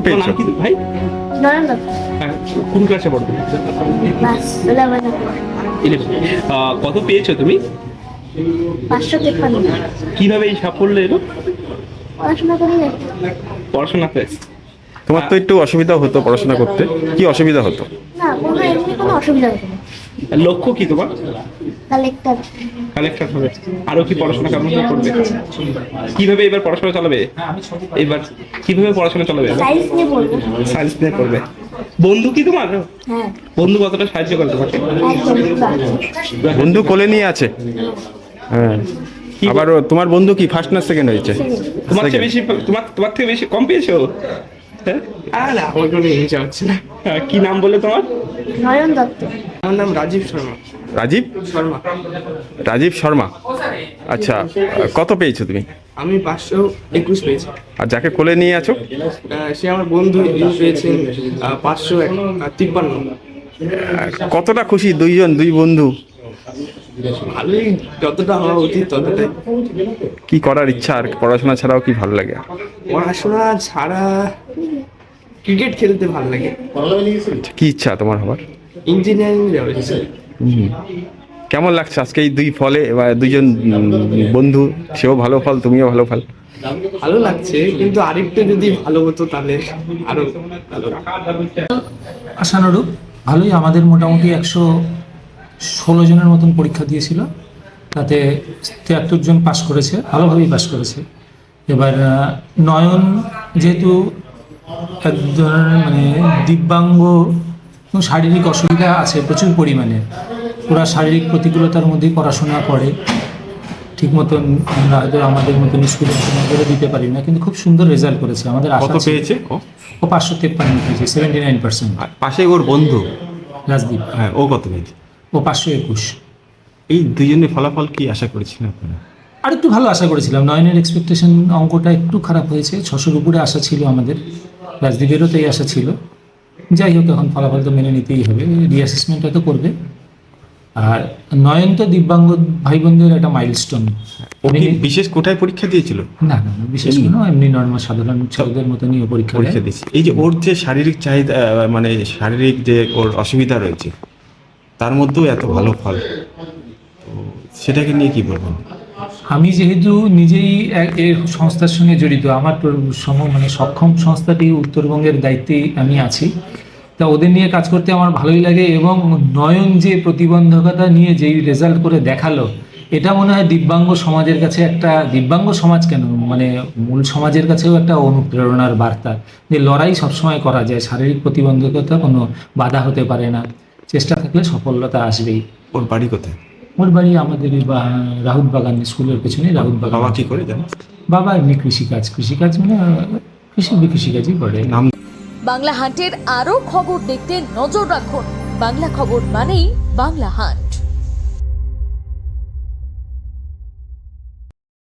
পেয়েছো? নাম কি ভাই? নয়ন দত্ত। হ্যাঁ, কোন ক্লাসে পড়ো তুমি? ক্লাস 11 11 কত পেয়েছো তুমি? 553। কিভাবে এই সাফল্য এলো? পড়াশোনা করি না। পড়াশোনাতে? তোমার তো একটু অসুবিধা হতো পড়াশোনা করতে, কি অসুবিধা হতো? না, এমনি কোনো অসুবিধা হতো না। লক্ষ্য কি তোমার? কালেক্টর। কালেক্টর হবে। আরো কি পড়াশোনা কেমন করে করবে? কিভাবে এবার পড়াশোনা চালাবে? এবার কিভাবে পড়াশোনা চালাবে? সায়েন্স নিয়ে পড়বো। সায়েন্স নিয়ে পড়বে। বন্ধু কি তোমার? হ্যাঁ, বন্ধু কতটা সাহায্য করে তোমাকে? একদম। বন্ধু কোলে নিয়ে আছে? হ্যাঁ। আবার তোমার বন্ধু কি ফার্স্ট না সেকেন্ড হয়েছে? তোমার চেয়ে Second. বেশি, তোমার থেকে বেশি কম পেয়েছো? হ্যাঁ? আর আমার কোনো হিংসা হচ্ছে না। কি নাম বলে তোমার? নয়ন দত্ত। আমার নাম রাজীব শর্মা। রাজীব শর্মা। রাজীব শর্মা। আচ্ছা, কত পেয়েছো তুমি? আমি 521 পেয়েছি। আর যাকে কোলে নিয়ে আছো? সে আমার বন্ধু, তিনি পেয়েছেন 553। কতটা খুশি দুই বন্ধু? ভালোই, যতটা হওয়া উচিত ততটাই। কি করার ইচ্ছা আর পড়াশোনা ছাড়াও কি ভালো লাগে? পড়াশোনা ছাড়া ক্রিকেট খেলতে ভালো লাগে। আচ্ছা, কি ইচ্ছা তোমার হবার? ইঞ্জিনিয়ারিং যাওয়ার ইচ্ছা। কেমন লাগছে আজকে এই দুই ফলে, এবার দুইজন বন্ধু, সেও ভালো ফল তুমিও ভালো ফল? ভালো লাগছে, কিন্তু আরেকটু যদি ভালো হতো তাহলে আরো ভালো। আশানুরূপ ভালোই, আমাদের মোটামুটি 116 জনের মতন পরীক্ষা দিয়েছিল, তাতে 73 জন পাশ করেছে, ভালোভাবেই পাশ করেছে। এবার নয়ন যেহেতু এক ধরনের মানে দিব্যাঙ্গ, শারীরিক অসুবিধা আছে প্রচুর পরিমাণে, ওরা শারীরিক প্রতিকূলতার মধ্যেই পড়াশোনা করে, ঠিক মতন আমরা হয়তো আমাদের মতন স্কুলে করে দিতে পারি না, কিন্তু খুব সুন্দর রেজাল্ট করেছে। আমাদের আশা কত ছিল- পেয়েছে ও? ও 553 পেয়েছে, 79%। আর পাশে ওর বন্ধু, রাজদীপ, হ্যাঁ, ও কত পেয়েছে? ও 521। এই দুজনের ফলাফল কি আশা করেছিলেন আপনারা? আর একটু ভালো আশা করেছিলাম, নয়নের এক্সপেকটেশন অঙ্কটা একটু খারাপ হয়েছে, 600-র উপরে আশা ছিল আমাদের, রাজদীপেরও তাই আশা ছিল। যাই হোক, এখন ফলাফল তো মেনে নিতেই হবে, রিঅ্যাসেসমেন্ট হয়তো করবে। আর নয়ন তো দিব্যাঙ্গ ভাই বোনদের একটা মাইলস্টোন। ও কি বিশেষ কোটায় পরীক্ষা দিয়েছিল? না না না, বিশেষ কোনো এমনি নর্মাল সাধারণ ছেলেদের মতনই ও পরীক্ষা পরীক্ষা দেয়। দিয়েছে। এই যে ওর যে শারীরিক চাহিদা, মানে শারীরিক যে ওর অসুবিধা রয়েছে, তার মধ্যেও এত ভালো ফল, তো সেটাকে নিয়ে কি বলবেন? আমি যেহেতু নিজেই এর সংস্থার সঙ্গে জড়িত, আমার মানে সক্ষম সংস্থাটি উত্তরবঙ্গের দায়িত্বেই আমি আছি, তা ওদের নিয়ে কাজ করতে আমার ভালোই লাগে। এবং নয়ন যে প্রতিবন্ধকতা নিয়ে যেই রেজাল্ট করে দেখালো, এটা মনে হয় দিব্যাঙ্গ সমাজের কাছে একটা, দিব্যাঙ্গ সমাজ কেন, মানে মূল সমাজের কাছেও একটা অনুপ্রেরণার বার্তা, যে লড়াই সবসময় করা যায়, শারীরিক প্রতিবন্ধকতা কোনো বাধা হতে পারে না, চেষ্টা থাকলে সফলতা আসবেই। ওর বাড়ি কোথায়? ওর বাড়ি আমাদের রাহুত বাগান স্কুলের পেছনে, রাহুত বাগান। বাবা কি করে জানো? বাবা এমনি কৃষিকাজ মানে কৃষিকাজই করে। নাম? বাংলা হান্টের আরও খবর দেখতে নজর রাখুন। বাংলা খবর মানেই বাংলা হান্ট।